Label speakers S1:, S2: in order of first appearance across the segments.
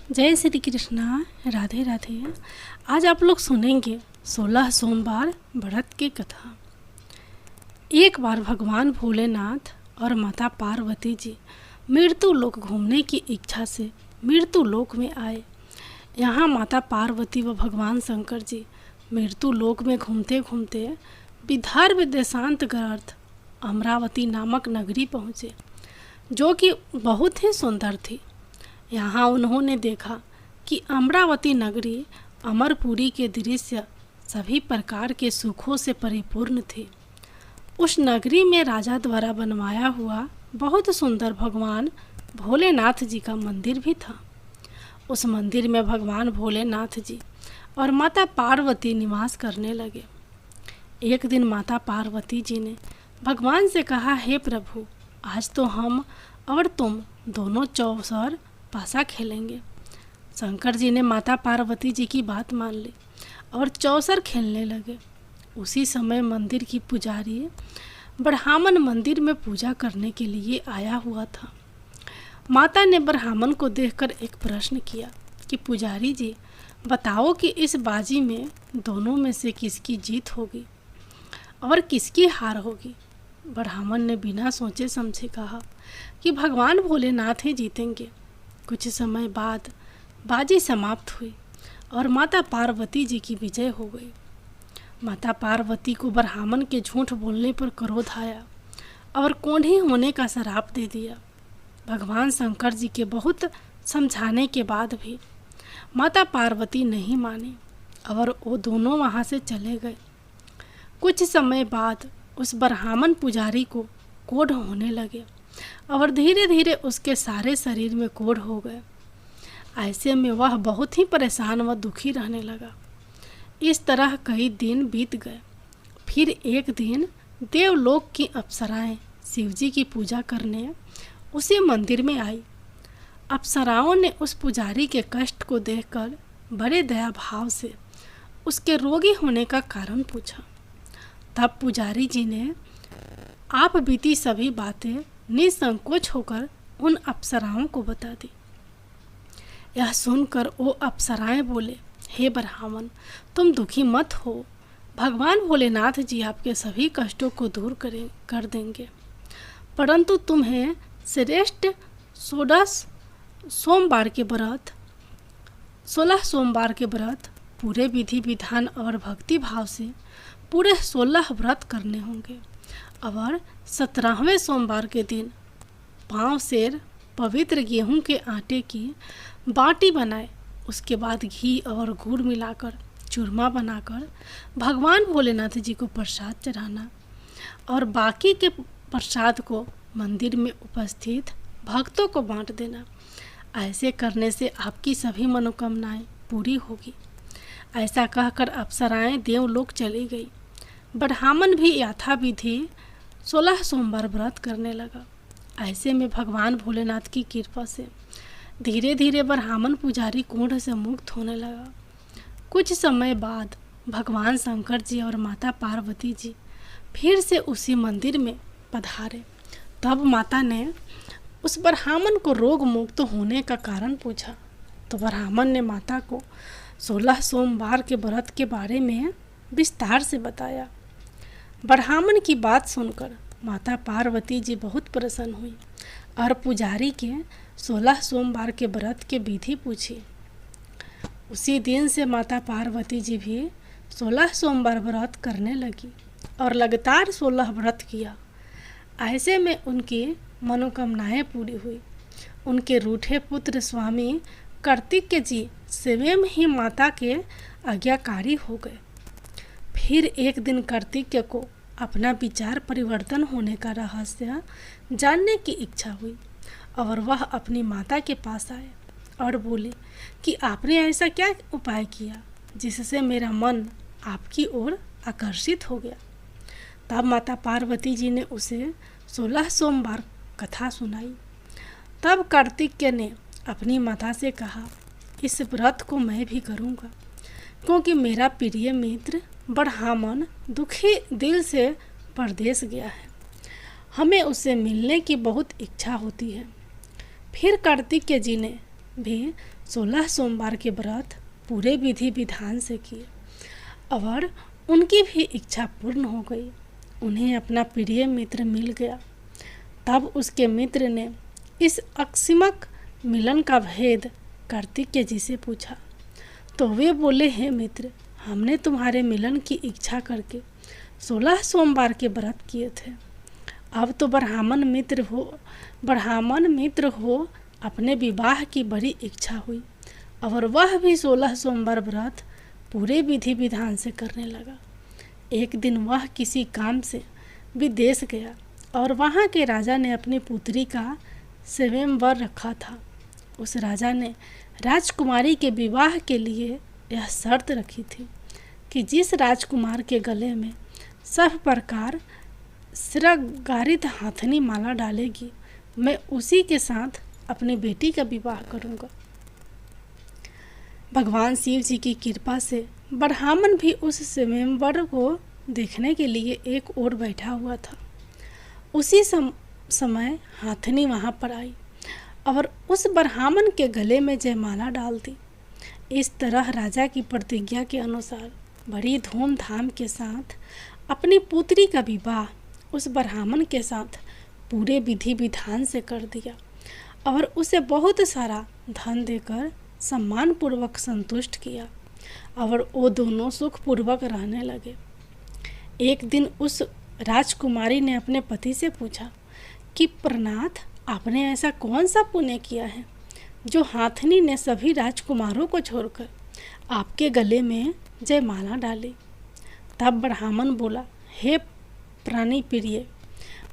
S1: जय श्री कृष्णा। राधे राधे। आज आप लोग सुनेंगे 16 सोमवार व्रत की कथा। एक बार भगवान भोलेनाथ और माता पार्वती जी मृत्यु लोक घूमने की इच्छा से मृत्यु लोक में आए। यहाँ माता पार्वती व भगवान शंकर जी मृत्यु लोक में घूमते घूमते विदर्भ देशांतर्गत अमरावती नामक नगरी पहुँचे, जो कि बहुत ही सुंदर थी। यहाँ उन्होंने देखा कि अमरावती नगरी अमरपुरी के दृश्य सभी प्रकार के सुखों से परिपूर्ण थे। उस नगरी में राजा द्वारा बनवाया हुआ बहुत सुंदर भगवान भोलेनाथ जी का मंदिर भी था। उस मंदिर में भगवान भोलेनाथ जी और माता पार्वती निवास करने लगे। एक दिन माता पार्वती जी ने भगवान से कहा, हे प्रभु, आज तो हम और तुम दोनों चौसर पासा खेलेंगे। शंकर जी ने माता पार्वती जी की बात मान ली और चौसर खेलने लगे। उसी समय मंदिर की पुजारी ब्राह्मण मंदिर में पूजा करने के लिए आया हुआ था। माता ने ब्राह्मण को देखकर एक प्रश्न किया कि पुजारी जी, बताओ कि इस बाजी में दोनों में से किसकी जीत होगी और किसकी हार होगी। ब्राह्मण ने बिना सोचे समझे कहा कि भगवान भोलेनाथ ही जीतेंगे। कुछ समय बाद बाजी समाप्त हुई और माता पार्वती जी की विजय हो गई। माता पार्वती को ब्राह्मण के झूठ बोलने पर क्रोध आया और कोढ़ी होने का श्राप दे दिया। भगवान शंकर जी के बहुत समझाने के बाद भी माता पार्वती नहीं मानी और वो दोनों वहाँ से चले गए। कुछ समय बाद उस ब्राह्मण पुजारी को कोढ़ होने लगे और धीरे धीरे उसके सारे शरीर में कोढ़ हो गए। ऐसे में वह बहुत ही परेशान व दुखी रहने लगा। इस तरह कई दिन बीत गए। फिर एक दिन देवलोक की अप्सराएं शिवजी की पूजा करने उसी मंदिर में आई। अप्सराओं ने उस पुजारी के कष्ट को देखकर बड़े दया भाव से उसके रोगी होने का कारण पूछा। तब पुजारी जी ने आप बीती सभी बातें निसंकोच होकर उन अप्सराओं को बता दी। यह सुनकर वो अप्सराएं बोले, हे ब्राह्मण, तुम दुखी मत हो। भगवान भोलेनाथ जी आपके सभी कष्टों को दूर कर देंगे, परंतु तुम्हें श्रेष्ठ 16 सोमवार के व्रत पूरे विधि विधान और भक्ति भाव से पूरे 16 व्रत करने होंगे और 17वें सोमवार के दिन 5 सेर पवित्र गेहूं के आटे की बाटी बनाए। उसके बाद घी और गुड़ मिलाकर चूरमा बनाकर भगवान भोलेनाथ जी को प्रसाद चढ़ाना और बाकी के प्रसाद को मंदिर में उपस्थित भक्तों को बांट देना। ऐसे करने से आपकी सभी मनोकामनाएं पूरी होगी। ऐसा कहकर अप्सराएं देवलोक चली गई। ब्राह्मण भी यथाविधि 16 सोमवार व्रत करने लगा। ऐसे में भगवान भोलेनाथ की कृपा से धीरे धीरे ब्राह्मण पुजारी कोढ़ से मुक्त होने लगा। कुछ समय बाद भगवान शंकर जी और माता पार्वती जी फिर से उसी मंदिर में पधारे। तब माता ने उस ब्राह्मण को रोग मुक्त होने का कारण पूछा तो ब्राह्मण ने माता को 16 सोमवार के व्रत के बारे में विस्तार से बताया। ब्राह्मण की बात सुनकर माता पार्वती जी बहुत प्रसन्न हुई और पुजारी के 16 सोमवार के व्रत के विधि पूछी। उसी दिन से माता पार्वती जी भी 16 सोमवार व्रत करने लगी और लगातार 16 व्रत किया। ऐसे में उनकी मनोकामनाएं पूरी हुई। उनके रूठे पुत्र स्वामी कार्तिकेय जी स्वयं ही माता के आज्ञाकारी हो गए। फिर एक दिन कार्तिकेय को अपना विचार परिवर्तन होने का रहस्य जानने की इच्छा हुई और वह अपनी माता के पास आए और बोले कि आपने ऐसा क्या उपाय किया जिससे मेरा मन आपकी ओर आकर्षित हो गया। तब माता पार्वती जी ने उसे 16 सोमवार कथा सुनाई। तब कार्तिकेय ने अपनी माता से कहा, इस व्रत को मैं भी करूँगा, क्योंकि मेरा प्रिय मित्र ब्राह्मण दुखी दिल से परदेश गया है। हमें उससे मिलने की बहुत इच्छा होती है। फिर कार्तिकेय जी ने भी 16 सोमवार के व्रत पूरे विधि विधान से किए और उनकी भी इच्छा पूर्ण हो गई। उन्हें अपना प्रिय मित्र मिल गया। तब उसके मित्र ने इस अकस्मात मिलन का भेद कार्तिकेय जी से पूछा, तो वे बोले, हे मित्र, हमने तुम्हारे मिलन की इच्छा करके 16 सोमवार के व्रत किए थे। अब तो ब्राह्मण मित्र हो अपने विवाह की बड़ी इच्छा हुई और वह भी 16 सोमवार व्रत पूरे विधि विधान से करने लगा। एक दिन वह किसी काम से विदेश गया और वहाँ के राजा ने अपनी पुत्री का स्वयंवर रखा था। उस राजा ने राजकुमारी के विवाह के लिए यह शर्त रखी थी कि जिस राजकुमार के गले में सब प्रकार श्रृंगारित हाथनी माला डालेगी, मैं उसी के साथ अपनी बेटी का विवाह करूंगा। भगवान शिव जी की कृपा से ब्राह्मण भी उस स्वयंवर को देखने के लिए एक ओर बैठा हुआ था। उसी समय हाथनी वहां पर आई और उस ब्राह्मण के गले में जयमाला डाल दी। इस तरह राजा की प्रतिज्ञा के अनुसार बड़ी धूमधाम के साथ अपनी पुत्री का विवाह उस ब्राह्मण के साथ पूरे विधि विधान से कर दिया और उसे बहुत सारा धन देकर सम्मानपूर्वक संतुष्ट किया और वो दोनों सुखपूर्वक रहने लगे। एक दिन उस राजकुमारी ने अपने पति से पूछा कि प्रनाथ, आपने ऐसा कौन सा पुण्य किया है जो हाथनी ने सभी राजकुमारों को छोड़कर आपके गले में जयमाला डाली। तब ब्राह्मण बोला, हे प्राणी प्रिय,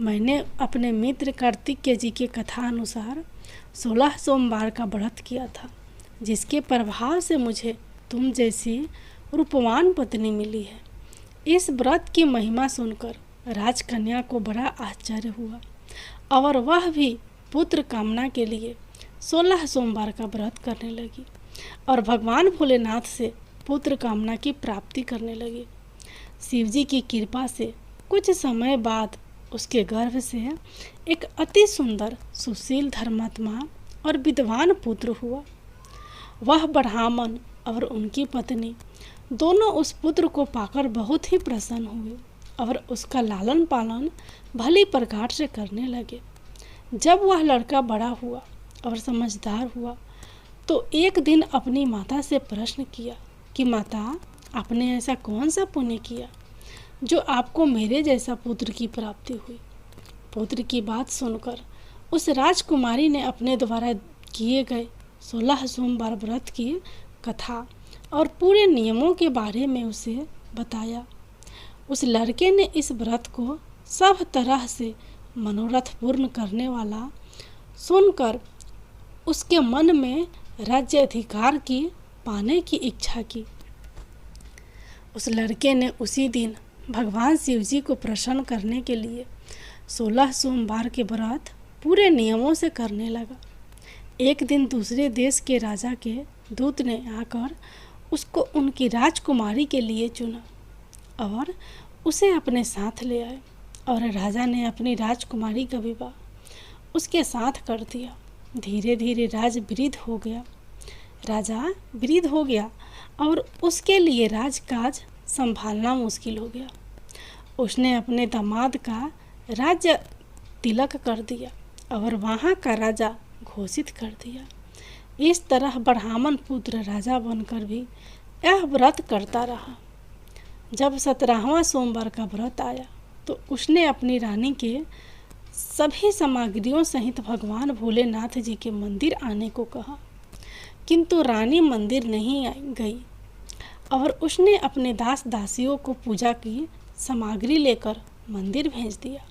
S1: मैंने अपने मित्र कार्तिकेय जी के कथा अनुसार 16 सोमवार का व्रत किया था, जिसके प्रभाव से मुझे तुम जैसी रूपवान पत्नी मिली है। इस व्रत की महिमा सुनकर राजकन्या को बड़ा आश्चर्य हुआ और वह भी पुत्र कामना के लिए 16 सोमवार का व्रत करने लगी और भगवान भोलेनाथ से पुत्र कामना की प्राप्ति करने लगी। शिवजी की कृपा से कुछ समय बाद उसके गर्भ से एक अति सुंदर, सुशील, धर्मात्मा और विद्वान पुत्र हुआ। वह ब्राह्मण और उनकी पत्नी दोनों उस पुत्र को पाकर बहुत ही प्रसन्न हुए और उसका लालन पालन भली प्रकार से करने लगे। जब वह लड़का बड़ा हुआ और समझदार हुआ तो एक दिन अपनी माता से प्रश्न किया कि माता, आपने ऐसा कौन सा पुण्य किया जो आपको मेरे जैसा पुत्र की प्राप्ति हुई। पुत्र की बात सुनकर उस राजकुमारी ने अपने द्वारा किए गए 16 सोमवार व्रत की कथा और पूरे नियमों के बारे में उसे बताया। उस लड़के ने इस व्रत को सब तरह से मनोरथ पूर्ण करने वाला सुनकर उसके मन में राज्य अधिकार की पाने की इच्छा की। उस लड़के ने उसी दिन भगवान शिव जी को प्रसन्न करने के लिए 16 सोमवार के व्रत पूरे नियमों से करने लगा। एक दिन दूसरे देश के राजा के दूत ने आकर उसको उनकी राजकुमारी के लिए चुना और उसे अपने साथ ले आए और राजा ने अपनी राजकुमारी का विवाह उसके साथ कर दिया। धीरे धीरे राजा वृद्ध हो गया और उसके लिए राजकाज संभालना मुश्किल हो गया। उसने अपने दामाद का राज्य तिलक कर दिया और वहाँ का राजा घोषित कर दिया। इस तरह ब्राह्मण पुत्र राजा बनकर भी यह व्रत करता रहा। जब 17वां सोमवार का व्रत आया तो उसने अपनी रानी के सभी सामग्रियों सहित भगवान भोलेनाथ जी के मंदिर आने को कहा, किंतु रानी मंदिर नहीं गई और उसने अपने दास दासियों को पूजा की सामग्री लेकर मंदिर भेज दिया।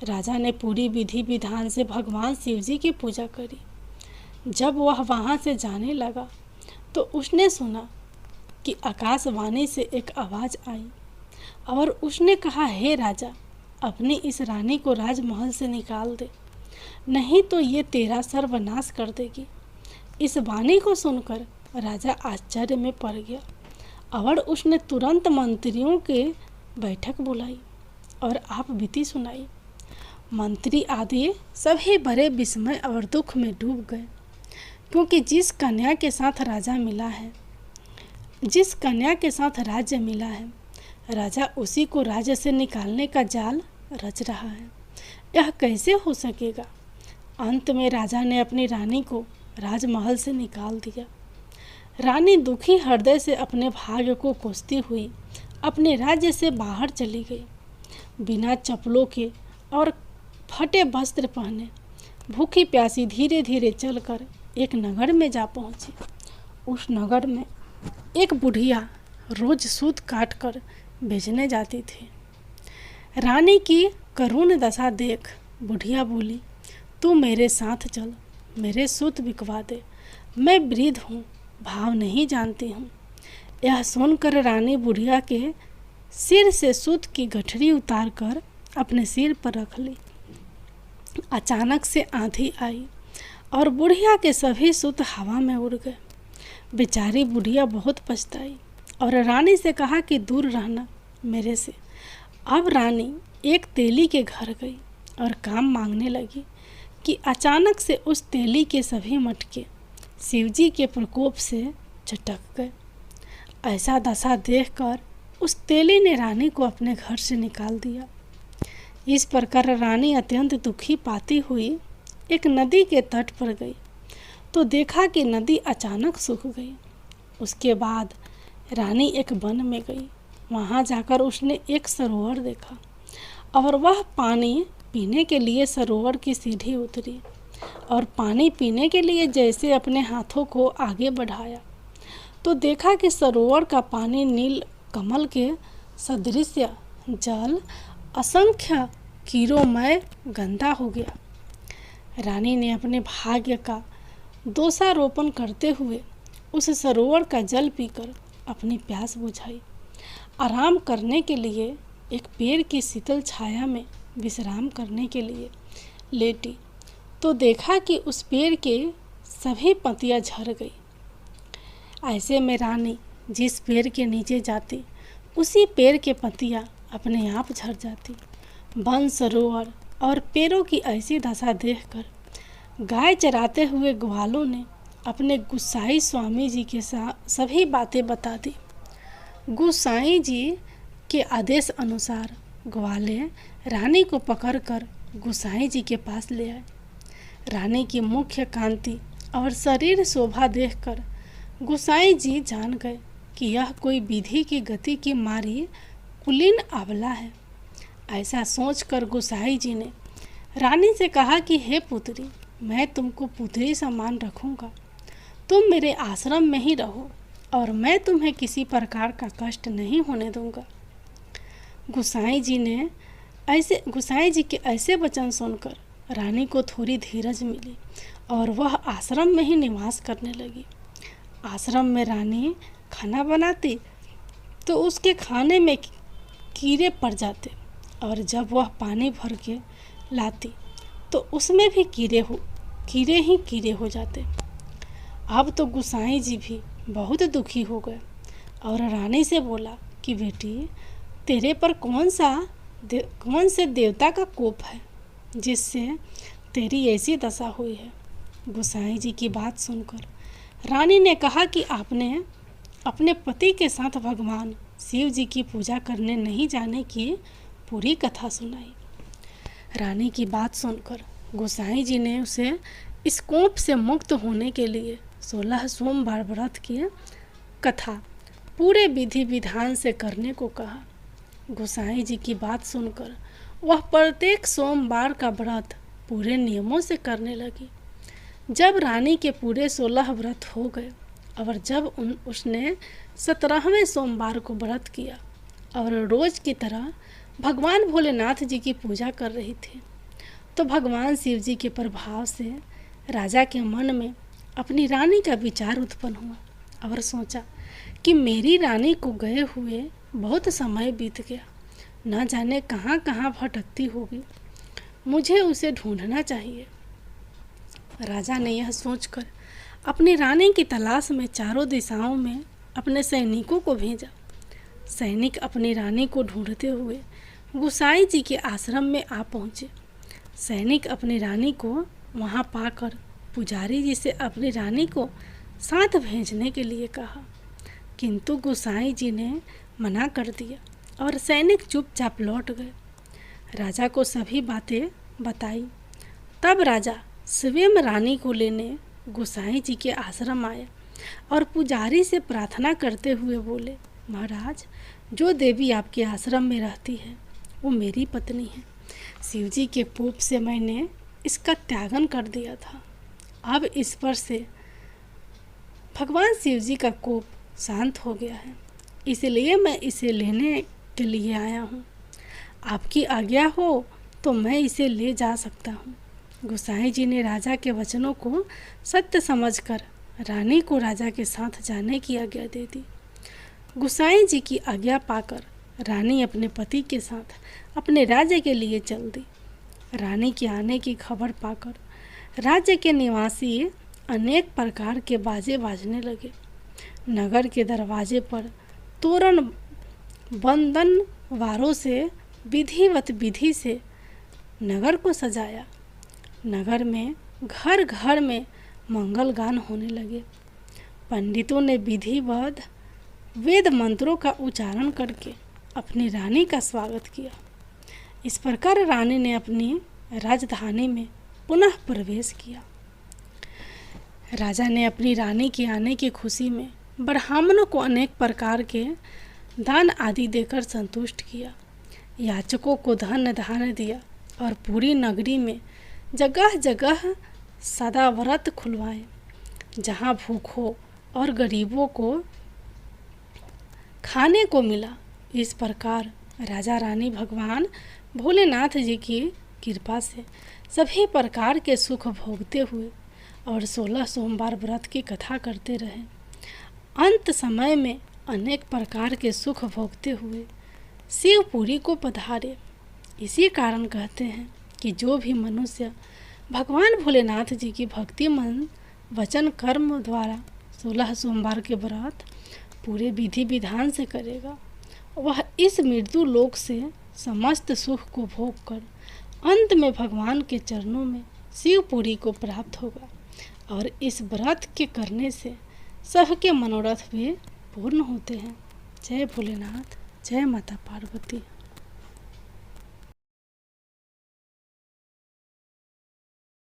S1: राजा ने पूरी विधि विधान से भगवान शिव जी की पूजा करी। जब वह वहाँ से जाने लगा तो उसने सुना कि आकाशवाणी से एक आवाज़ आई और उसने कहा, हे राजा, अपनी इस रानी को राजमहल से निकाल दे, नहीं तो ये तेरा सर्वनाश कर देगी। इस वाणी को सुनकर राजा आश्चर्य में पड़ गया और उसने तुरंत मंत्रियों के बैठक बुलाई और आप बीती सुनाई। मंत्री आदि सभी बड़े विस्मय और दुख में डूब गए, क्योंकि जिस कन्या के साथ राज्य मिला है, राजा उसी को राज्य से निकालने का जाल रच रहा है। यह कैसे हो सकेगा? अंत में राजा ने अपनी रानी को राजमहल से निकाल दिया। रानी दुखी हृदय से अपने भाग्य को कोसती हुई अपने राज्य से बाहर चली गई। बिना चप्पलों के और फटे वस्त्र पहने भूखी प्यासी धीरे धीरे चलकर एक नगर में जा पहुंची। उस नगर में एक बुढ़िया रोज सूत काट कर बेचने जाती थी। रानी की करुण दशा देख बुढ़िया बोली, तू मेरे साथ चल, मेरे सूत बिकवा दे। मैं वृद्ध हूँ, भाव नहीं जानती हूँ। यह सुनकर रानी बुढ़िया के सिर से सूत की गठरी उतार कर अपने सिर पर रख ली। अचानक से आंधी आई और बुढ़िया के सभी सूत हवा में उड़ गए। बेचारी बुढ़िया बहुत पछताई और रानी से कहा कि दूर रहना मेरे से। अब रानी एक तेली के घर गई और काम मांगने लगी कि अचानक से उस तेली के सभी मटके शिवजी के प्रकोप से चटक गए। ऐसा दशा देखकर उस तेली ने रानी को अपने घर से निकाल दिया। इस प्रकार रानी अत्यंत दुखी पाती हुई एक नदी के तट पर गई तो देखा कि नदी अचानक सूख गई। उसके बाद रानी एक वन में गई। वहाँ जाकर उसने एक सरोवर देखा और वह पानी पीने के लिए सरोवर की सीढ़ी उतरी और पानी पीने के लिए जैसे अपने हाथों को आगे बढ़ाया तो देखा कि सरोवर का पानी नील कमल के सदृश जल असंख्य कीड़ोमय गंदा हो गया। रानी ने अपने भाग्य का दोषारोपण करते हुए उस सरोवर का जल पीकर अपनी प्यास बुझाई। आराम करने के लिए एक पेड़ की शीतल छाया में विश्राम करने के लिए लेटी तो देखा कि उस पेड़ के सभी पत्तियां झड़ गई। ऐसे में रानी जिस पेड़ के नीचे जाती उसी पेड़ के पत्तियां अपने आप झड़ जाती। वन, सरोवर और पेड़ों की ऐसी दशा देखकर गाय चराते हुए ग्वालों ने अपने गुसाई स्वामी जी के साथ सभी बातें बता दी। गुसाई जी के आदेश अनुसार ग्वाले रानी को पकड़कर गुसाई जी के पास ले आए। रानी की मुख्य कांति और शरीर शोभा देखकर गुसाई जी जान गए कि यह कोई विधि की गति की मारी कुलीन अबला है। ऐसा सोचकर गुसाई जी ने रानी से कहा कि हे पुत्री, मैं तुमको पुत्री समान रखूंगा। तुम मेरे आश्रम में ही रहो और मैं तुम्हें किसी प्रकार का कष्ट नहीं होने दूंगा। गुसाई जी के ऐसे वचन सुनकर रानी को थोड़ी धीरज मिली और वह आश्रम में ही निवास करने लगी। आश्रम में रानी खाना बनाती तो उसके खाने में कीड़े पड़ जाते और जब वह पानी भर के लाती तो उसमें भी कीड़े हो जाते। अब तो गुसाई जी भी बहुत दुखी हो गए और रानी से बोला कि बेटी, तेरे पर कौन से देवता का कोप है जिससे तेरी ऐसी दशा हुई है। गुसाई जी की बात सुनकर रानी ने कहा कि आपने अपने पति के साथ भगवान शिव जी की पूजा करने नहीं जाने की पूरी कथा सुनाई। रानी की बात सुनकर गोसाई जी ने उसे इस कोप से मुक्त होने के लिए 16 सोमवार व्रत की कथा पूरे विधि विधान से करने को कहा। गोसाई जी की बात सुनकर वह प्रत्येक सोमवार का व्रत पूरे नियमों से करने लगी। जब रानी के पूरे 16 व्रत हो गए और जब उसने 17वें सोमवार को व्रत किया और रोज की तरह भगवान भोलेनाथ जी की पूजा कर रही थी, तो भगवान शिव जी के प्रभाव से राजा के मन में अपनी रानी का विचार उत्पन्न हुआ और सोचा कि मेरी रानी को गए हुए बहुत समय बीत गया, न जाने कहाँ कहाँ भटकती होगी, मुझे उसे ढूंढना चाहिए। राजा ने यह सोचकर अपनी रानी की तलाश में चारों दिशाओं में अपने सैनिकों को भेजा। सैनिक अपनी रानी को ढूंढते हुए गुसाई जी के आश्रम में आ पहुँचे। सैनिक अपनी रानी को वहाँ पाकर पुजारी जी से अपनी रानी को साथ भेजने के लिए कहा, किंतु गोसाई जी ने मना कर दिया और सैनिक चुपचाप लौट गए। राजा को सभी बातें बताई। तब राजा स्वयं रानी को लेने गोसाई जी के आश्रम आया और पुजारी से प्रार्थना करते हुए बोले, महाराज, जो देवी आपके आश्रम में रहती है वो मेरी पत्नी है। शिवजी के कोप से मैंने इसका त्यागन कर दिया था। अब इस पर से भगवान शिवजी का कोप शांत हो गया है, इसलिए मैं इसे लेने के लिए आया हूँ। आपकी आज्ञा हो तो मैं इसे ले जा सकता हूँ। गोसाई जी ने राजा के वचनों को सत्य समझकर रानी को राजा के साथ जाने की आज्ञा दे दी। गोसाई जी की आज्ञा पाकर रानी अपने पति के साथ अपने राज्य के लिए चल दी। रानी के आने की खबर पाकर राज्य के निवासी अनेक प्रकार के बाजे बाजने लगे। नगर के दरवाजे पर तोरण बंधन वारों से विधिवत विधि से नगर को सजाया। नगर में घर घर में मंगल गान होने लगे। पंडितों ने विधिवत वेद मंत्रों का उच्चारण करके अपनी रानी का स्वागत किया। इस प्रकार रानी ने अपनी राजधानी में पुनः प्रवेश किया। राजा ने अपनी रानी के आने की खुशी में ब्राह्मणों को अनेक प्रकार के दान आदि देकर संतुष्ट किया। याचकों को धन धान्य दिया और पूरी नगरी में जगह जगह सदा व्रत खुलवाए, जहाँ भूखों और गरीबों को खाने को मिला। इस प्रकार राजा रानी भगवान भोलेनाथ जी की कृपा से सभी प्रकार के सुख भोगते हुए और 16 सोमवार व्रत की कथा करते रहे। अंत समय में अनेक प्रकार के सुख भोगते हुए शिवपुरी को पधारे। इसी कारण कहते हैं कि जो भी मनुष्य भगवान भोलेनाथ जी की भक्ति मन वचन कर्म द्वारा 16 सोमवार के व्रत पूरे विधि विधान से करेगा, वह इस मृत्यु लोक से समस्त सुख को भोग कर अंत में भगवान के चरणों में शिवपुरी को प्राप्त होगा। और इस व्रत के करने से सबके मनोरथ भी पूर्ण होते हैं। जय भोलेनाथ, जय माता पार्वती।